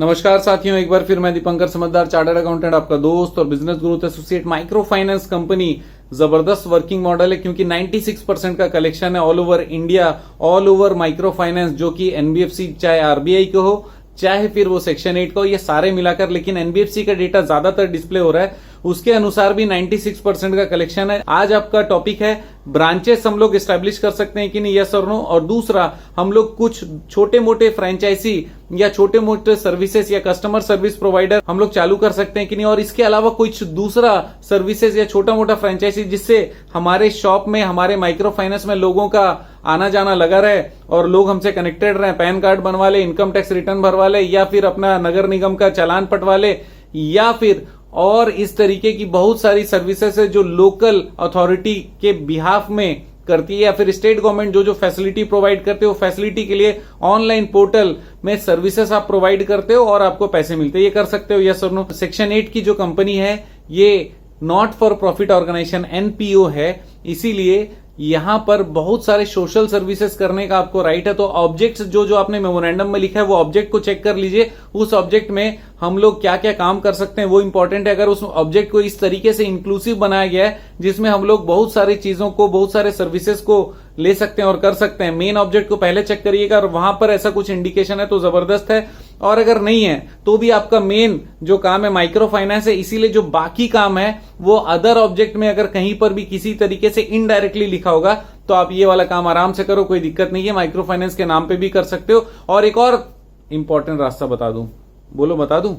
नमस्कार साथियों, एक बार फिर मैं दीपंकर समझदार चार्टर्ड अकाउंटेंट, आपका दोस्त और business growth associate. Micro finance company जबरदस्त वर्किंग मॉडल है क्योंकि 96% का कलेक्शन है all over India, all over micro finance, जो कि एनबीएफसी चाहे आरबीआई को हो चाहे फिर वो सेक्शन 8 को, ये सारे मिलाकर। लेकिन एनबीएफसी का डेटा ज्यादातर डिस्प्ले हो रहा है, उसके अनुसार भी 96% का कलेक्शन है। आज आपका टॉपिक है ब्रांचेस हम लोग एस्टैब्लिश कर सकते हैं कि नहीं, यस और नो। और दूसरा, हम लोग कुछ छोटे मोटे फ्रेंचाइजी या छोटे मोटे सर्विसेज या कस्टमर सर्विस प्रोवाइडर हम लोग चालू कर सकते हैं कि नहीं, और इसके अलावा कुछ दूसरा सर्विसेज या छोटा मोटा फ्रेंचाइजी जिससे हमारे शॉप में, हमारे माइक्रो फाइनेंस में लोगों का आना जाना लगा रहे और लोग हमसे कनेक्टेड रहे। पैन कार्ड बनवा ले, इनकम टैक्स रिटर्न भरवा ले, या फिर अपना नगर निगम का चालान पटवा ले, या फिर और इस तरीके की बहुत सारी सर्विसेज है जो लोकल अथॉरिटी के बिहाफ में करती है, या फिर स्टेट गवर्नमेंट जो फैसिलिटी प्रोवाइड करते हो, फैसिलिटी के लिए ऑनलाइन पोर्टल में सर्विसेज आप प्रोवाइड करते हो और आपको पैसे मिलते हैं, ये कर सकते हो, यस और नो। सेक्शन 8 की जो कंपनी है ये not for profit organisation NPO है, इसीलिए यहां पर बहुत सारे सोशल सर्विसेज करने का आपको राइट है। तो ऑब्जेक्ट्स जो आपने मेमोरेंडम में लिखा है वो ऑब्जेक्ट को चेक कर लीजिए। उस ऑब्जेक्ट में हम लोग क्या क्या काम कर सकते हैं वो इंपॉर्टेंट है। अगर उस ऑब्जेक्ट को इस तरीके से इंक्लूसिव बनाया गया है जिसमें हम लोग बहुत सारी चीजों को, बहुत सारे सर्विसेज को ले सकते हैं और कर सकते हैं, मेन ऑब्जेक्ट को पहले चेक करिएगा और वहां पर ऐसा कुछ इंडिकेशन है तो जबरदस्त है। और अगर नहीं है तो भी आपका मेन जो काम है माइक्रो फाइनेंस है, इसीलिए जो बाकी काम है वो अदर ऑब्जेक्ट में अगर कहीं पर भी किसी तरीके से इनडायरेक्टली लिखा होगा तो आप ये वाला काम आराम से करो, कोई दिक्कत नहीं है। माइक्रो फाइनेंस के नाम पे भी कर सकते हो। और एक और इंपॉर्टेंट रास्ता बता दूं, बोलो बता दूं,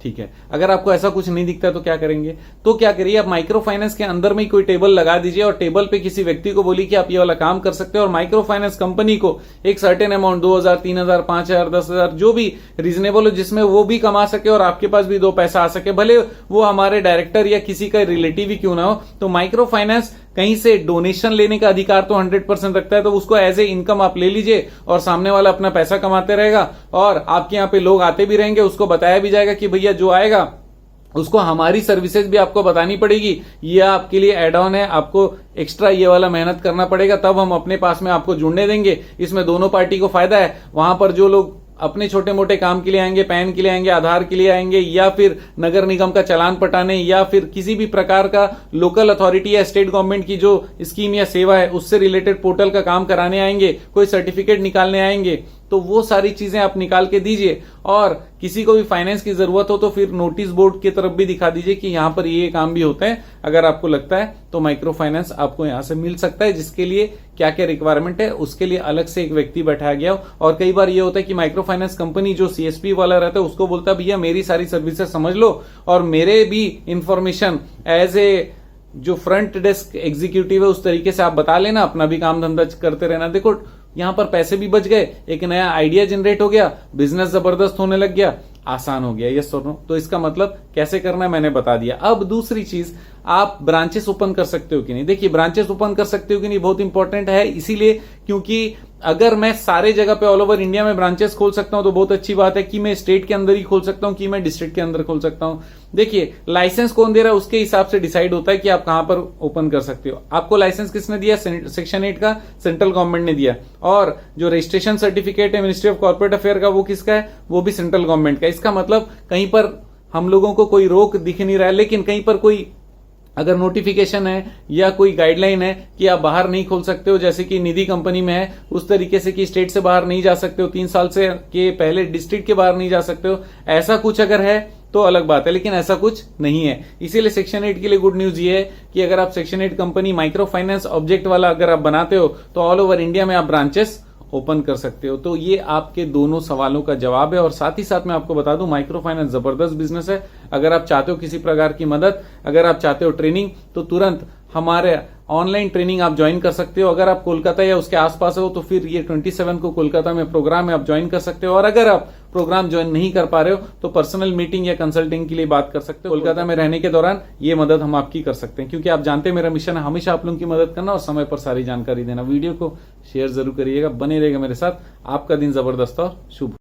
ठीक है। अगर आपको ऐसा कुछ नहीं दिखता तो क्या करेंगे, तो क्या करिए, आप माइक्रो फाइनेंस के अंदर में कोई टेबल लगा दीजिए और टेबल पे किसी व्यक्ति को बोलिए कि आप ये वाला काम कर सकते हो, और माइक्रो फाइनेंस कंपनी को एक सर्टेन अमाउंट 2000, 3000, 5000, 10,000 जो भी रीजनेबल हो, जिसमें वो भी कमा सके और आपके पास भी दो पैसा आ सके, भले वो हमारे डायरेक्टर या किसी का रिलेटिव ही क्यों ना हो। तो माइक्रो फाइनेंस कहीं से डोनेशन लेने का अधिकार तो 100% रखता है, तो उसको एज ए इनकम आप ले लीजिए और सामने वाला अपना पैसा कमाते रहेगा और आपके यहाँ पे लोग आते भी रहेंगे। उसको बताया भी जाएगा कि भैया जो आएगा उसको हमारी सर्विसेज भी आपको बतानी पड़ेगी, ये आपके लिए एड ऑन है, आपको एक्स्ट्रा ये वाला मेहनत करना पड़ेगा, तब हम अपने पास में आपको जुड़ने देंगे। इसमें दोनों पार्टी को फायदा है। वहां पर जो लोग अपने छोटे मोटे काम के लिए आएंगे, पैन के लिए आएंगे, आधार के लिए आएंगे, या फिर नगर निगम का चालान पटाने, या फिर किसी भी प्रकार का लोकल अथॉरिटी या स्टेट गवर्नमेंट की जो स्कीम या सेवा है उससे रिलेटेड पोर्टल का काम कराने आएंगे, कोई सर्टिफिकेट निकालने आएंगे, तो वो सारी चीजें आप निकाल के दीजिए। और किसी को भी फाइनेंस की जरूरत हो तो फिर नोटिस बोर्ड की तरफ भी दिखा दीजिए कि यहां पर ये काम भी होता है। अगर आपको लगता है तो माइक्रो फाइनेंस आपको यहां से मिल सकता है, जिसके लिए क्या क्या रिक्वायरमेंट है उसके लिए अलग से एक व्यक्ति बैठाया गया हो। और कई बार ये होता है कि माइक्रो फाइनेंस कंपनी जो सीएसपी वाला रहता है उसको बोलता है भैया मेरी सारी सर्विसेज समझ लो और मेरे भी इंफॉर्मेशन एज ए जो फ्रंट डेस्क एग्जीक्यूटिव है उस तरीके से आप बता लेना, अपना भी काम धंधा करते रहना। देखो यहां पर पैसे भी बच गए, एक नया आइडिया जनरेट हो गया, बिजनेस जबरदस्त होने लग गया, आसान हो गया, यस और नो। तो इसका मतलब कैसे करना है मैंने बता दिया। अब दूसरी चीज, आप ब्रांचेस ओपन कर सकते हो कि नहीं। देखिए ब्रांचेस ओपन कर सकते हो कि नहीं बहुत इंपॉर्टेंट है, इसीलिए क्योंकि अगर मैं सारे जगह पे ऑल ओवर इंडिया में ब्रांचेस खोल सकता हूं तो बहुत अच्छी बात है कि मैं स्टेट के अंदर ही खोल सकता हूं कि मैं डिस्ट्रिक्ट के अंदर खोल सकता हूं। देखिए लाइसेंस कौन दे रहा है उसके हिसाब से डिसाइड होता है कि आप कहां पर ओपन कर सकते हो। आपको लाइसेंस किसने दिया, सेक्शन 8 का सेंट्रल गवर्नमेंट ने दिया, और जो रजिस्ट्रेशन सर्टिफिकेट है मिनिस्ट्री ऑफ कॉर्पोरेट अफेयर का वो किसका है, वो भी सेंट्रल गवर्नमेंट का। इसका मतलब कहीं पर हम लोगों को कोई रोक दिख नहीं रहा है, लेकिन कहीं पर कोई अगर नोटिफिकेशन है या कोई गाइडलाइन है कि आप बाहर नहीं खोल सकते हो, जैसे कि निधि कंपनी में है उस तरीके से कि स्टेट से बाहर नहीं जा सकते हो, 3 साल से के पहले डिस्ट्रिक्ट के बाहर नहीं जा सकते हो, ऐसा कुछ अगर है तो अलग बात है, लेकिन ऐसा कुछ नहीं है। इसीलिए सेक्शन 8 के लिए गुड न्यूज ये है कि अगर आप section 8 company micro finance object वाला अगर आप बनाते हो तो ऑल ओवर इंडिया में आप ब्रांचेस ओपन कर सकते हो। तो ये आपके दोनों सवालों का जवाब है। और साथ ही साथ मैं आपको बता दूं माइक्रो फाइनेंस जबरदस्त बिजनेस है। अगर आप चाहते हो किसी प्रकार की मदद, अगर आप चाहते हो ट्रेनिंग, तो तुरंत हमारे ऑनलाइन ट्रेनिंग आप ज्वाइन कर सकते हो। अगर आप कोलकाता या उसके आसपास हो तो फिर ये 27 को कोलकाता में प्रोग्राम है, आप ज्वाइन कर सकते हो। और अगर आप प्रोग्राम ज्वाइन नहीं कर पा रहे हो तो पर्सनल मीटिंग या कंसल्टिंग के लिए बात कर सकते हो। कोलकाता में रहने के दौरान ये मदद हम आपकी कर सकते हैं, क्योंकि आप जानते हैं मेरा मिशन है हमेशा आप लोगों की मदद करना और समय पर सारी जानकारी देना। वीडियो को शेयर जरूर करिएगा, बने रहेगा मेरे साथ। आपका दिन जबरदस्त और शुभ।